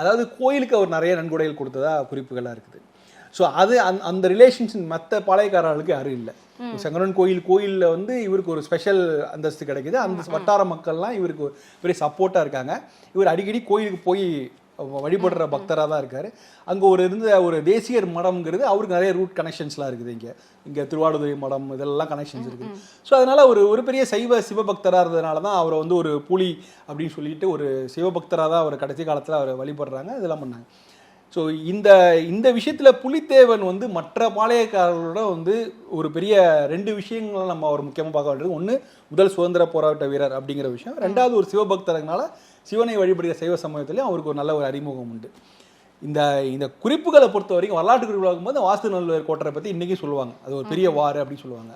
அதாவது கோயிலுக்கு அவர் நிறைய நன்கொடைகள் கொடுத்ததா குறிப்புகளாக இருக்குது. ஸோ அது அந்த ரிலேஷன்ஸ் மற்ற பாளையக்காரர்களுக்கு யாரும் இல்லை. செங்கரன் கோயிலில் வந்து இவருக்கு ஒரு ஸ்பெஷல் அந்தஸ்து கிடைக்குது. அந்த வட்டார மக்கள்லாம் இவருக்கு பெரிய சப்போர்ட்டாக இருக்காங்க. இவர் அடிக்கடி கோயிலுக்கு போய் வழிபடுற பக்தராக தான் இருக்கார். அங்கே ஒரு தேசியர் மடம்ங்கிறது அவருக்கு நிறைய ரூட் கனெக்ஷன்ஸ்லாம் இருக்குது. இங்கே திருவாடுதுறை மடம் இதெல்லாம் கனெக்ஷன்ஸ் இருக்குது. ஸோ அதனால் ஒரு பெரிய சிவபக்தராக இருந்ததுனால தான் அவரை வந்து ஒரு புலி அப்படின்னு சொல்லிட்டு ஒரு சிவபக்தராக தான் அவர் கடைசி காலத்தில் அவரை வழிபடுறாங்க, இதெல்லாம் பண்ணாங்க. ஸோ இந்த விஷயத்தில் புலித்தேவன் வந்து மற்ற பாளையக்காரர்களோட வந்து ஒரு பெரிய 2 விஷயங்களை நம்ம அவர் முக்கியமாக பார்க்க வேண்டியது. ஒன்று, முதல் சுதந்திர போராட்ட வீரர் அப்படிங்கிற விஷயம். 2வது, ஒரு சிவபக்தர்னால சிவனை வழிபடுகிற சைவ சமயத்துலேயும் அவருக்கு ஒரு நல்ல ஒரு அறிமுகம் உண்டு. இந்த குறிப்புகளை பொறுத்த வரைக்கும் வரலாற்று குறிப்புகள் போது வாஸ்து நல்லூர் கோட்டரை பற்றி இன்றைக்கி சொல்லுவாங்க. அது ஒரு பெரிய வார் அப்படின்னு சொல்லுவாங்க.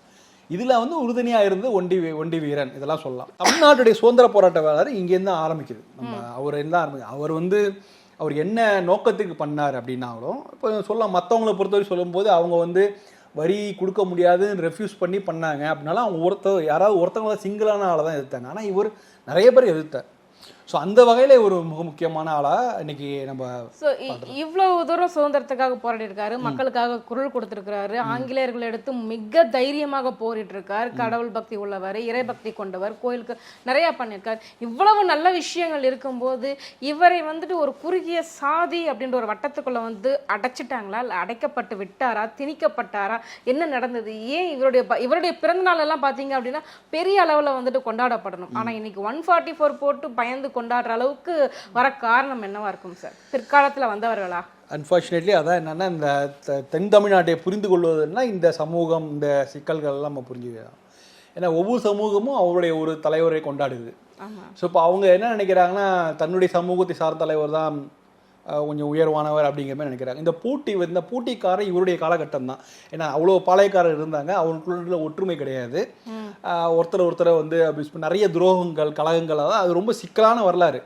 இதில் வந்து உறுதுணையாக இருந்து ஒண்டி வீரன் இதெல்லாம் சொல்லலாம். தமிழ்நாட்டுடைய சுதந்திர போராட்ட வேளாறு இங்கேருந்து தான் ஆரம்பிக்குது. அவர் என்ன நோக்கத்துக்கு பண்ணார் அப்படின்னாலும் இப்போ சொல்லலாம். மற்றவங்களை பொறுத்தவரை சொல்லும்போது அவங்க வந்து வரி கொடுக்க முடியாதுன்னு ரெஃப்யூஸ் பண்ணி பண்ணாங்க அப்படின்னாலும் அவங்க யாராவது ஒருத்தவங்கள சிங்கிளான ஆளை தான் எதிர்த்தாங்க. ஆனால் இவர் நிறைய பேர் எதிர்த்தார். ஸோ அந்த வகையில் ஒரு முக்கியமான ஆளாக இன்னைக்கு நம்ம இவ்வளவு தூரம் சுதந்திரத்துக்காக போராடி இருக்காரு, மக்களுக்காக குரல் கொடுத்திருக்கிறாரு, ஆங்கிலேயர்கள் எடுத்து மிக தைரியமாக போரிட்டு இருக்கார், கடவுள் பக்தி உள்ளவர், இறை பக்தி கொண்டவர், கோயிலுக்கு நிறைய பண்ணியிருக்காரு. இவ்வளவு நல்ல விஷயங்கள் இருக்கும்போது இவரை வந்துட்டு ஒரு குறுகிய சாதி அப்படின்ற ஒரு வட்டத்துக்குள்ள வந்து அடைச்சிட்டாங்களா, இல்லை அடைக்கப்பட்டு விட்டாரா, திணிக்கப்பட்டாரா, என்ன நடந்தது? ஏன் இவருடைய பிறந்த நாள் எல்லாம் பார்த்தீங்க அப்படின்னா பெரிய அளவில் வந்துட்டு கொண்டாடப்படணும். ஆனால் இன்னைக்கு 144 போட்டு பயந்து கொண்டாடுற அளவுக்கு வர காரணம் என்னவா இருக்கும் சார்? பிற்காலத்தில் வந்தவர்களா? அன்ஃபார்ச்சுனேட்லி அதான் என்னென்னா, இந்த தென் தமிழ்நாட்டை புரிந்து கொள்வதுன்னா இந்த சமூகம், இந்த சிக்கல்கள்லாம் நம்ம புரிஞ்சுக்கலாம். ஏன்னா ஒவ்வொரு சமூகமும் அவருடைய ஒரு தலைவரை கொண்டாடுது. ஸோ இப்போ அவங்க என்ன நினைக்கிறாங்கன்னா, தன்னுடைய சமூகத்தை சார்ந்த தலைவர் தான் கொஞ்சம் உயர்வானவர் அப்படிங்கிற மாதிரி நினைக்கிறாங்க. இந்த போட்டிக்காரர் இவருடைய காலகட்டம் தான். ஏன்னா அவ்வளோ பாளையக்காரர் இருந்தாங்க, அவங்களுக்குள்ள ஒற்றுமை கிடையாது. ஒருத்தரை வந்து நிறைய துரோகங்கள், கலகங்கள், அதான் அது ரொம்ப சிக்கலான வரலாறு.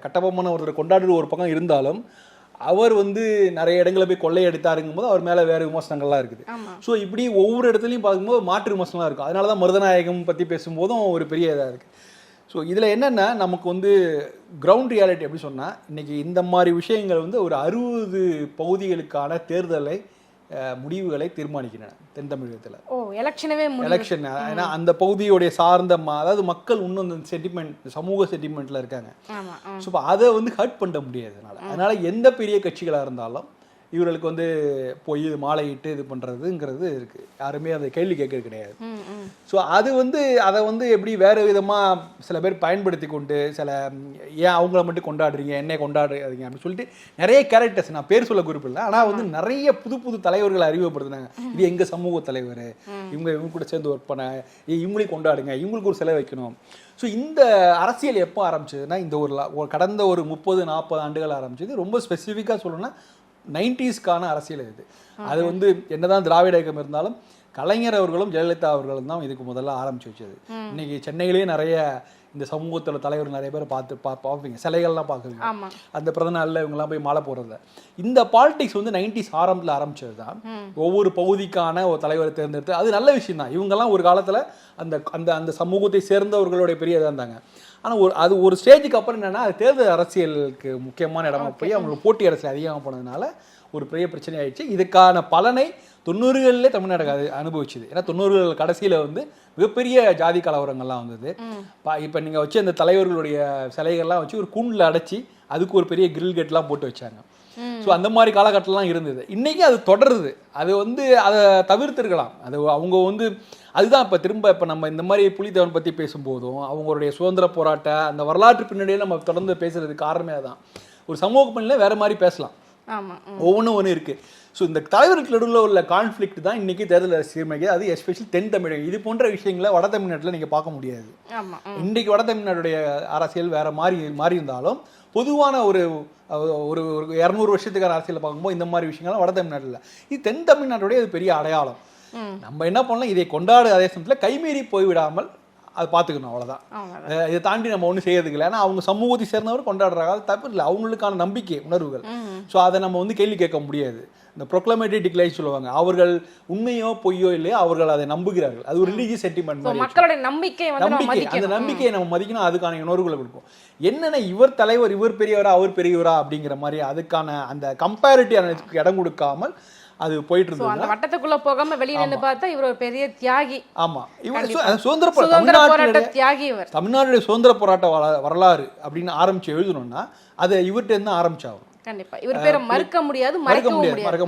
கட்டபொம்மன் ஒருத்தர் கொண்டாடுற ஒரு பக்கம் இருந்தாலும் அவர் வந்து நிறைய இடங்களை போய் கொள்ளையடித்தாருங்கும் போது அவர் மேலே வேறு விமர்சனங்கள்லாம் இருக்குது. ஸோ இப்படி ஒவ்வொரு இடத்துலையும் பார்க்கும்போது மாற்று விமர்சனம்லாம் இருக்கும். அதனால தான் மருதநாயகம் பற்றி பேசும்போதும் ஒரு பெரிய இதாக இருக்குது. ஸோ இதில் என்னென்னா, நமக்கு வந்து கிரவுண்ட் ரியாலிட்டி எப்படி சொன்னால், இன்றைக்கி இந்த மாதிரி விஷயங்கள் வந்து ஒரு 60 பகுதிகளுக்கான தேர்தலை முடிவுகளை தீர்மானிக்கின்றன தென் தமிழகத்தில். எலெக்ஷன் ஏன்னா அந்த பகுதியுடைய சார்ந்த அதாவது மக்கள் இன்னும் இந்த சென்டிமெண்ட், சமூக சென்டிமெண்ட்டில் இருக்காங்க. ஸோ இப்போ அதை வந்து ஹர்ட் பண்ண முடியாது. அதனால் எந்த பெரிய கட்சிகளாக இருந்தாலும் இவர்களுக்கு வந்து போய் இது மாலையிட்டு இது பண்ணுறதுங்கிறது இருக்குது. யாருமே அதை கேள்வி கேட்கறது கிடையாது. ஸோ அது வந்து அதை வந்து எப்படி வேறு விதமாக சில பேர் பயன்படுத்தி கொண்டு ஏன் அவங்கள மட்டும் கொண்டாடுறீங்க, என்னை கொண்டாடுறீங்க அப்படின்னு சொல்லிட்டு நிறைய கேரக்டர்ஸ், நான் பேர் சொல்ல குறிப்பில்லை, ஆனால் வந்து நிறைய புது தலைவர்களை அறிமுகப்படுத்தினாங்க. இது எங்கள் சமூக தலைவர், இவங்க கூட சேர்ந்து ஒர்க் பண்ண, இவங்களையும் கொண்டாடுங்க, இவங்களுக்கு ஒரு சிலை வைக்கணும். ஸோ இந்த அரசியல் எப்போ ஆரம்பிச்சதுன்னா, இந்த கடந்த ஒரு 30-40 ஆண்டுகள் ஆரம்பிச்சது. ரொம்ப ஸ்பெசிஃபிக்காக சொல்லணும்னா 90s அரசியல் இது. அது வந்து என்னதான் திராவிட இயக்கம் இருந்தாலும் கலைஞர் அவர்களும் ஜெயலலிதா அவர்களும் தான் இதுக்கு முதல்ல ஆரம்பிச்சு வச்சது. இன்னைக்கு சென்னையிலேயே நிறைய இந்த சமூகத்தோட தலைவர் நிறைய பேர் பார்ப்பீங்க, சிலைகள்லாம் பார்க்குறீங்க. அந்த பிறந்த நாளில் இவங்கெல்லாம் போய் மாலை போடுறத. இந்த பாலிடிக்ஸ் வந்து 90s ஆரம்பத்தில் ஆரம்பிச்சது தான். ஒவ்வொரு பகுதிக்கான ஒரு தலைவரை தேர்ந்தெடுத்து, அது நல்ல விஷயம் தான். இவங்கெல்லாம் ஒரு காலத்தில் அந்த சமூகத்தை சேர்ந்தவர்களுடைய பெரிய இதாக இருந்தாங்க. ஆனால் அது ஒரு ஸ்டேஜுக்கு அப்புறம் என்னென்னா, அது தேர்தல் அரசியலுக்கு முக்கியமான இடமா போய் அவங்களுக்கு போட்டி அரசியல் அதிகமாக போனதுனால ஒரு பெரிய பிரச்சனை ஆயிடுச்சு. இதுக்கான பலனை 90களிலே தமிழ்நாடு அனுபவிச்சுது. ஏன்னா 90கள் கடைசியில் வந்து மிகப்பெரிய ஜாதி கலவரங்கள்லாம் வந்தது. இப்போ நீங்கள் வச்சு அந்த தலைவர்களுடைய சிலைகள்லாம் வச்சு ஒரு கூண்டில் அடைச்சி அதுக்கு ஒரு பெரிய கிரில் கேட்லாம் போட்டு வச்சாங்க. ஸோ அந்த மாதிரி காலகட்டம்லாம் இருந்தது. இன்றைக்கி அது தொடருது. அது வந்து அதை தவிர்த்திருக்கலாம். அது அவங்க வந்து அதுதான் இப்போ நம்ம இந்த மாதிரி புலித்தேவன் பற்றி பேசும்போதும் அவங்களுடைய சுதந்திர போராட்ட அந்த வரலாற்று பின்னணியை நம்ம தொடர்ந்து பேசுறதுக்கு காரணமே அதுதான். ஒரு சமூக பணியில் வேறு மாதிரி பேசலாம், ஒவ்வொன்றும் இருக்குது. ஸோ இந்த தலைவர்களுக்கு நடுவில் உள்ள கான்ஃப்ளிக்ட் தான் இன்றைக்கி தேர்தல் சீர்மைக்கு. அது எஸ்பெஷலி தென் தமிழகம், இது போன்ற விஷயங்களை வட தமிழ்நாட்டில் நீங்கள் பார்க்க முடியாது. இன்றைக்கி வட தமிழ்நாட்டுடைய அரசியல் வேறு மாறி இருந்தாலும் பொதுவான ஒரு 200 வருஷத்துக்கான அரசியலை பார்க்கும்போது இந்த மாதிரி விஷயங்கள்லாம் வட தமிழ்நாட்டில். இது தென் தமிழ்நாட்டுடைய அது பெரிய அடையாளம். நம்ம என்ன பண்ணலாம், இதை கொண்டாடு அதே சமயத்தில் கைமீறி போய்விடாமல் அதை பார்த்துக்கணும், அவ்வளோதான். அவ்வளவுதான். இதை தாண்டி நம்ம ஒன்றும் செய்யறதுக்கு இல்லை. ஏன்னா அவங்க சமூகத்தை சேர்ந்தவர் கொண்டாடுறாங்க, அது தப்பு இல்லை, அவங்களுக்கான நம்பிக்கை உணர்வுகள். ஸோ அதை நம்ம வந்து கேள்வி கேட்க முடியாது. இந்த ப்ரொக்ளமேட்டரி டிக்ளைன் சொல்லுவாங்க, அவர்கள் உண்மையோ பொய்யோ இல்லையோ அவர்கள் அதை நம்புகிறார்கள். அது ஒரு ரிலீஜியஸ் சென்டிமெண்ட் மாதிரி. மக்களுடைய நம்பிக்கை வந்து நம்ம நம்பிக்கை, அந்த நம்பிக்கையை நம்ம மதிக்கணும், அதுக்கான உணர்வுகளை கொடுக்கும். என்னென்ன இவர் தலைவர், இவர் பெரியவரா அவர் பெரியவரா அப்படிங்கிற மாதிரி அதுக்கான அந்த கம்பேரிட்டிவ் இடம் கொடுக்காமல் அது போயிட்டு இருந்தது. அந்த வட்டத்துக்குள்ள போகாம வெளிய நின்னு பார்த்தா இவர் ஒரு பெரிய தியாகி. ஆமா, இவர் சுதந்திர போராட்ட தியாகி. இவர் தமிழ்நாட்டுடைய சுதந்திர போராட்ட வரலாறு அப்படின்னு ஆரம்பிச்சு எழுதணும்னா அதை இவர்கிட்ட இருந்து ஆரம்பிச்சாகும். கண்டிப்பா இவர் பேரை மறுக்க முடியாது, மறக்க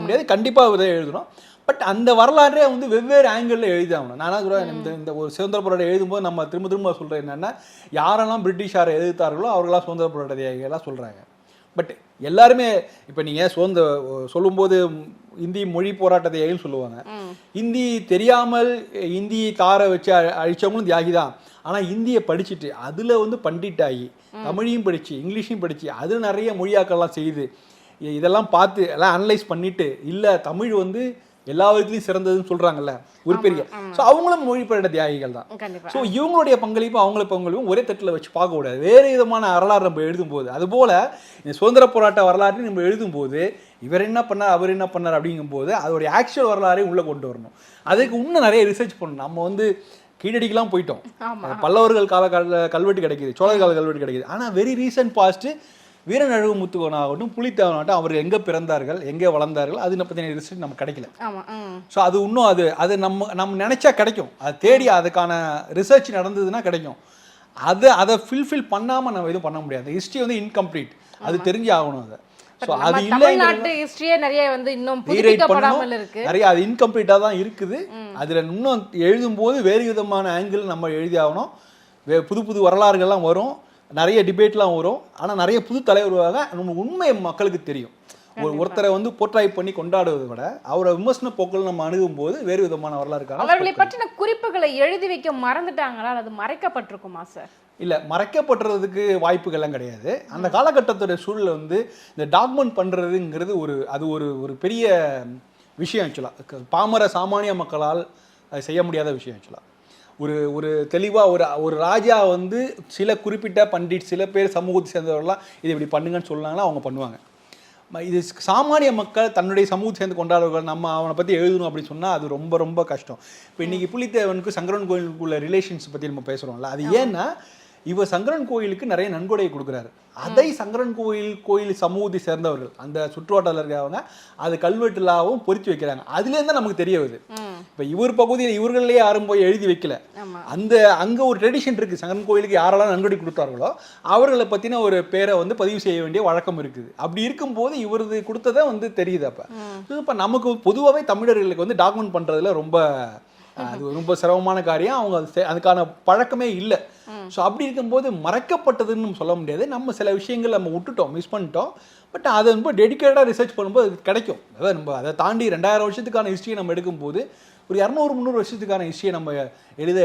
முடியாது. கண்டிப்பா இதை எழுதணும். பட் அந்த வரலாறே வந்து வெவ்வேறு ஆங்கிள் எழுதாகணும். நானா கூட இந்த ஒரு சுதந்திர போராட்டம் எழுதும்போது நம்ம திரும்ப சொல்றேன் என்னன்னா, யாரெல்லாம் பிரிட்டிஷாரை எதிர்த்தார்களோ அவர்களாம் சுதந்திர போராட்ட தியாகிகளாக சொல்றாங்க. பட் எல்லாருமே இப்போ நீங்கள் சொல்லும்போது இந்தி மொழி போராட்டத்தை ஏன்னு சொல்லுவாங்க. இந்தி தெரியாமல் இந்தியை காரை வச்சு அழிச்சவங்களும் தியாகி தான். ஆனால் இந்தியை படிச்சுட்டு அதில் வந்து பண்டிட்டாகி தமிழையும் படித்து இங்கிலீஷையும் படித்து அதில் நிறைய மொழியாக்கள்லாம் செய்து இதெல்லாம் பார்த்து எல்லாம் அனலைஸ் பண்ணிட்டு இல்லை தமிழ் வந்து எல்லா விதத்துலையும் சிறந்ததுன்னு சொல்கிறாங்கல்ல ஒரு பெரிய. ஸோ அவங்களும் மொழி போராட்ட தியாகிகள் தான். ஸோ இவங்களுடைய பங்களிப்பு அவங்கள பங்களிப்பும் ஒரே தட்டில் வச்சு பார்க்கக்கூடாது. வேறு விதமான வரலாறு நம்ம எழுதும்போது, அதுபோல் இந்த சுதந்திர போராட்ட வரலாற்று நம்ம எழுதும்போது இவர் என்ன பண்ணார் அவர் என்ன பண்ணார் அப்படிங்கும்போது அதோடைய ஆக்சுவல் வரலாறையும் உள்ளே கொண்டு வரணும். அதுக்கு இன்னும் நிறைய ரிசர்ச் பண்ணணும். நம்ம வந்து கீழடிக்கெல்லாம் போயிட்டோம், பல்லவர்கள் கால கல்வெட்டு கிடைக்குது, சோழர் கால கல்வெட்டு கிடைக்குது. ஆனால் வெரி ரீசன்ட் பாஸ்ட்டு வீரநழுவு முத்துவனாகட்டும் புலித்தேவனாகட்டும் அவர்கள் எங்கே பிறந்தார்கள் எங்கே வளர்ந்தார்கள் அது பற்றின ரிசர்ச் நமக்கு கிடைக்கல. ஸோ அது இன்னும் அது நம்ம நினைச்சா கிடைக்கும். அது தேடி அதுக்கான ரிசர்ச் நடந்ததுன்னா கிடைக்கும். அதை ஃபில்ஃபில் பண்ணாமல் நம்ம எதுவும் பண்ண முடியாது. ஹிஸ்ட்ரி வந்து இன்கம்ப்ளீட், அது தெரிஞ்சு ஆகணும். அதை ஸோ அது தமிழ்நாட்டு ஹிஸ்டரியே நிறைய வந்து இன்னும் புதுப்பிக்கப்படாமல் இருக்கு, நிறைய அது இன்கம்ப்ளீட்டாக தான் இருக்குது. அதில் இன்னும் எழுதும்போது வேறு விதமான ஆங்கிள் நம்ம எழுதி ஆகணும். புது புது வரலாறுகள்லாம் வரும், நிறைய டிபேட்லாம் வரும். ஆனால் நிறைய புது தலைவர்களாக நம்ம உண்மை மக்களுக்கு தெரியும். ஒருத்தரை வந்து போர்ட்ராய் பண்ணி கொண்டாடுவதை விட அவரை விமர்சன போக்கள் நம்ம அணுகும் போது வேறு விதமான வரலாறு. அவர்களை பற்றின குறிப்புகளை எழுதி வைக்க மறந்துட்டாங்களா, அது மறைக்கப்பட்டிருக்குமா சார்? இல்லை, மறைக்கப்படுறதுக்கு வாய்ப்புகள்லாம் கிடையாது. அந்த காலகட்டத்துடைய சூழலை வந்து இந்த டாக்குமெண்ட் பண்ணுறதுங்கிறது ஒரு பெரிய விஷயம். ஆக்சுவலாக பாமர சாமானிய மக்களால் அது செய்ய முடியாத விஷயம். ஆக்சுவலாக ஒரு தெளிவாக ஒரு ராஜா வந்து சில குறிப்பிட்ட பண்டிட் சில பேர் சமூகத்தை சேர்ந்தவர்கள்லாம் இது இப்படி பண்ணுங்கன்னு சொன்னாங்கன்னா அவங்க பண்ணுவாங்க. இது சாமானிய மக்கள் தன்னுடைய சமூகத்தை சேர்ந்து கொண்டாடுறவர்கள் நம்ம அவனை பற்றி எழுதணும் அப்படின்னு சொன்னால் அது ரொம்ப ரொம்ப கஷ்டம். இப்போ இன்றைக்கி புலித்தேவனுக்கு சங்கரன் கோயிலுக்குள்ள ரிலேஷன்ஸ் பற்றி நம்ம பேசுகிறோம்ல, அது ஏன்னா இவர் சங்கரன் கோயிலுக்கு நிறைய நன்கொடையை கொடுக்குறாரு. அதை சங்கரன் கோயில் சமூகத்தை சேர்ந்தவர்கள் அந்த சுற்றுவட்டாரத்தில் இருக்கிறவங்க அது கல்வெட்டுலாவும் பொறித்து வைக்கிறாங்க. அதுலேருந்து நமக்கு தெரிய வருது. இப்போ இவர் பகுதியில் இவர்களே யாரும் போய் எழுதி வைக்கல. அங்கே ஒரு ட்ரெடிஷன் இருக்குது. சங்கரன் கோயிலுக்கு யாரெல்லாம் நன்கொடை கொடுத்தார்களோ அவர்களை பற்றின ஒரு பேரை வந்து பதிவு செய்ய வேண்டிய வழக்கம் இருக்குது. அப்படி இருக்கும்போது இவரது கொடுத்ததை வந்து தெரியுது. இப்போ நமக்கு பொதுவாகவே தமிழர்களுக்கு வந்து டாக்குமெண்ட் பண்ணுறதுல அது ரொம்ப சிரமமான காரியம். அவங்க அதுக்கான பழக்கமே இல்லை. ஸோ அப்படி இருக்கும்போது மறைக்கப்பட்டதுன்னு நம்ம சொல்ல முடியாது. நம்ம சில விஷயங்கள் நம்ம விட்டுட்டோம், மிஸ் பண்ணிட்டோம். பட் அதை ரொம்ப டெடிக்கேட்டாக ரிசர்ச் பண்ணும்போது அது கிடைக்கும். அதாவது நம்ம அதை தாண்டி 2000 வருஷத்துக்கான ஹிஸ்ட்ரியை நம்ம எடுக்கும்போது ஒரு 200-300 வருஷத்துக்கான ஹிஸ்ட்ரியை நம்ம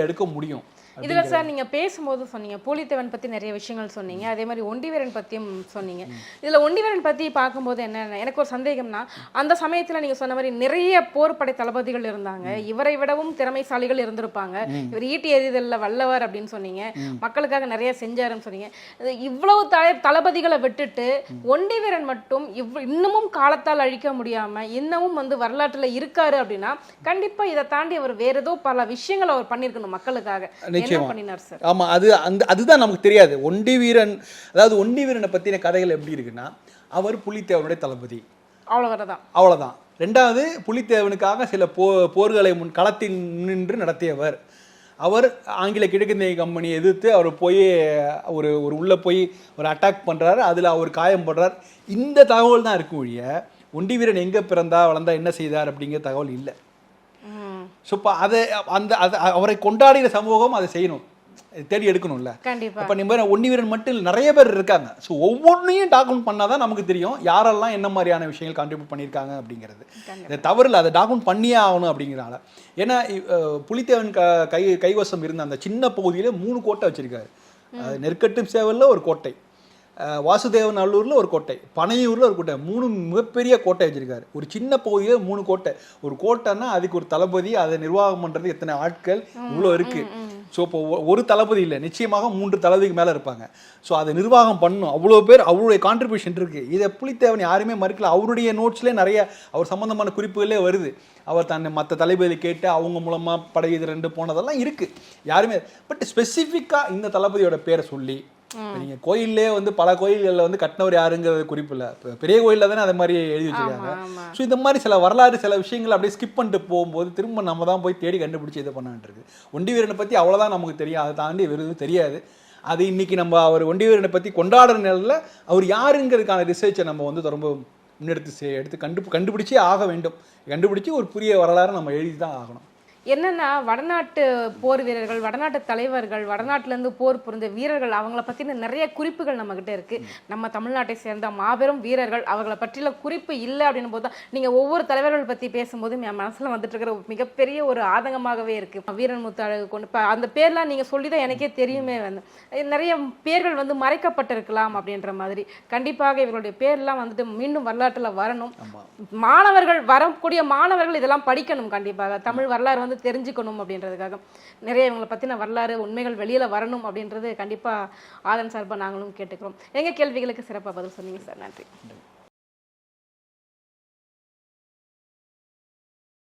எடுக்க முடியும். இதில் சார் நீங்கள் பேசும்போது சொன்னீங்க புலித்தேவன் பற்றி நிறைய விஷயங்கள் சொன்னீங்க, அதே மாதிரி ஒண்டிவீரன் பற்றியும் சொன்னீங்க. இதில் ஒண்டிவீரன் பற்றி பார்க்கும்போது என்ன எனக்கு ஒரு சந்தேகம்னா, அந்த சமயத்தில் நீங்கள் சொன்ன மாதிரி நிறைய போர்ப்படை தளபதிகள் இருந்தாங்க, இவரை விடவும் திறமைசாலிகள் இருந்திருப்பாங்க. இவர் ஈட்டி எறிதலில் வல்லவர் அப்படின்னு சொன்னீங்க, மக்களுக்காக நிறைய செஞ்சாருன்னு சொன்னீங்க. இவ்வளவு தளபதிகளை விட்டுட்டு ஒண்டிவீரன் மட்டும் இன்னமும் காலத்தால் அழிக்க முடியாமல் இன்னமும் வந்து வரலாற்றில் இருக்காரு அப்படின்னா கண்டிப்பாக இதை தாண்டி அவர் வேற ஏதோ பல விஷயங்கள் அவர் பண்ணியிருக்கணும் மக்களுக்காக. ஆமா, அதுதான் நமக்கு தெரியாது. ஒண்டிவீரனை பத்தின கதைகள் எப்படி இருக்குன்னா, அவர் புலித்தேவனுடைய தளபதி, அவ்வளவுதான். ரெண்டாவது புலித்தேவனுக்காக சில போர்களை களத்தில் நின்று நடத்தியவர். அவர் ஆங்கில கிழக்கிந்திய கம்பெனியை எதிர்த்து அவர் போய் ஒரு உள்ள போய் ஒரு அட்டாக் பண்றாரு, அதுல அவர் காயம் பண்றார். இந்த தகவல் தான் இருக்கு ஒழிய ஒண்டிவீரன் எங்க பிறந்தா வளர்ந்தா என்ன செய்தார் அப்படிங்கிற தகவல் இல்லை. ஸோ இப்போ அவரை கொண்டாடின சமூகம் அதை செய்யணும், தேடி எடுக்கணும்ல. அப்போ நம்ம ஒண்டிவீரன் மட்டும் இல்லை, நிறைய பேர் இருக்காங்க. ஸோ ஒவ்வொன்றையும் டாக்குமெண்ட் பண்ணால் தான் நமக்கு தெரியும் யாரெல்லாம் என்ன மாதிரியான விஷயங்கள் கான்ட்ரிபியூட் பண்ணியிருக்காங்க அப்படிங்கிறது. இதை தவறில்லை, அதை டாக்குமெண்ட் பண்ணியே ஆகணும் அப்படிங்கிறனால. ஏன்னா புலித்தேவன் கைவசம் இருந்த அந்த சின்ன பகுதியில் 3 கோட்டை வச்சிருக்காரு. நெற்கட்டும் சேவலில் ஒரு கோட்டை, வாசுதேவன் நல்லூரில் ஒரு கோட்டை, பனையூரில் ஒரு கோட்டை, 3 மிகப்பெரிய கோட்டை வச்சிருக்காரு. ஒரு சின்ன பகுதியில் 3 கோட்டை. ஒரு கோட்டைன்னா அதுக்கு ஒரு தளபதி, அதை நிர்வாகம் பண்ணுறது எத்தனை ஆட்கள் இவ்வளோ இருக்குது. ஸோ இப்போ ஒரு தளபதி இல்லை, நிச்சயமாக 3 தளபதிக்கு மேலே இருப்பாங்க. ஸோ அதை நிர்வாகம் பண்ணும். அவ்வளோ பேர் அவருடைய கான்ட்ரிபியூஷன் இருக்குது. இதை புலித்தேவன் யாருமே மறுக்கல. அவருடைய நோட்ஸ்லேயே நிறைய அவர் சம்மந்தமான குறிப்புகளே வருது. அவர் தன்னை மற்ற தளபதி கேட்டு அவங்க மூலமாக படையது 2 போனதெல்லாம் இருக்குது யாருமே. பட் ஸ்பெசிஃபிக்காக இந்த தளபதியோட பேரை சொல்லி நீங்கள் கோயிலே வந்து பல கோயில்களில் வந்து கட்டினவர் யாருங்கிறது குறிப்பு இல்லை. பெரிய கோயிலில் தானே அதை மாதிரி எழுதி வச்சுருக்காங்க. ஸோ இந்த மாதிரி சில வரலாறு சில விஷயங்கள் அப்படியே ஸ்கிப் பண்ணிட்டு போகும்போது திரும்ப நம்ம தான் போய் தேடி கண்டுபிடிச்சி இது பண்ணான்ட்டு ஒண்டி வீரனை பற்றி அவ்வளோதான் நமக்கு தெரியும். அதை தாண்டி வெறும் தெரியாது. அது இன்னைக்கு நம்ம அவர் ஒண்டி வீரனை பற்றி கொண்டாடுற நிலையில் அவர் யாருங்கிறதுக்கான ரிசர்ச்சை நம்ம வந்து ரொம்ப முன்னெடுத்து கண்டுபிடிச்சே ஆக வேண்டும். கண்டுபிடிச்சி ஒரு புதிய வரலாறு நம்ம எழுதி தான் ஆகணும். என்னன்னா வடநாட்டு போர் வீரர்கள், வடநாட்டு தலைவர்கள், வடநாட்டிலேருந்து போர் புரிந்த வீரர்கள் அவங்கள பற்றின நிறைய குறிப்புகள் நம்மக்கிட்ட இருக்குது. நம்ம தமிழ்நாட்டை சேர்ந்த மாபெரும் வீரர்கள் அவங்கள பற்றிய குறிப்பு இல்லை அப்படின்னும் போது தான் நீங்கள் ஒவ்வொரு தலைவர்கள் பற்றி பேசும்போதும் என் மனசில் வந்துட்டு இருக்கிற மிகப்பெரிய ஒரு ஆதங்கமாகவே இருக்குது. வீரன் முத்து கொண்டு இப்போ அந்த பேர்லாம் நீங்கள் சொல்லி தான் எனக்கே தெரியுமே. வந்து நிறைய பேர்கள் வந்து மறைக்கப்பட்டிருக்கலாம் அப்படின்ற மாதிரி. கண்டிப்பாக இவர்களுடைய பேர்லாம் வந்துட்டு மீண்டும் வரலாற்றில் வரணும். மாணவர்கள் வரக்கூடிய மாணவர்கள் இதெல்லாம் படிக்கணும். கண்டிப்பாக தமிழ் வரலாறு வந்து தெரிஞ்சுக்கணும் அப்படின்றதுக்காக நிறைய இவங்களை பற்றின வரலாறு உண்மைகள் வெளியில் வரணும் அப்படின்றது கண்டிப்பாக ஆதன் சார்பாக நாங்களும் கேட்டுக்கிறோம். எங்கள் கேள்விகளுக்கு சிறப்பாக பதில் சொன்னீங்க சார். நன்றி.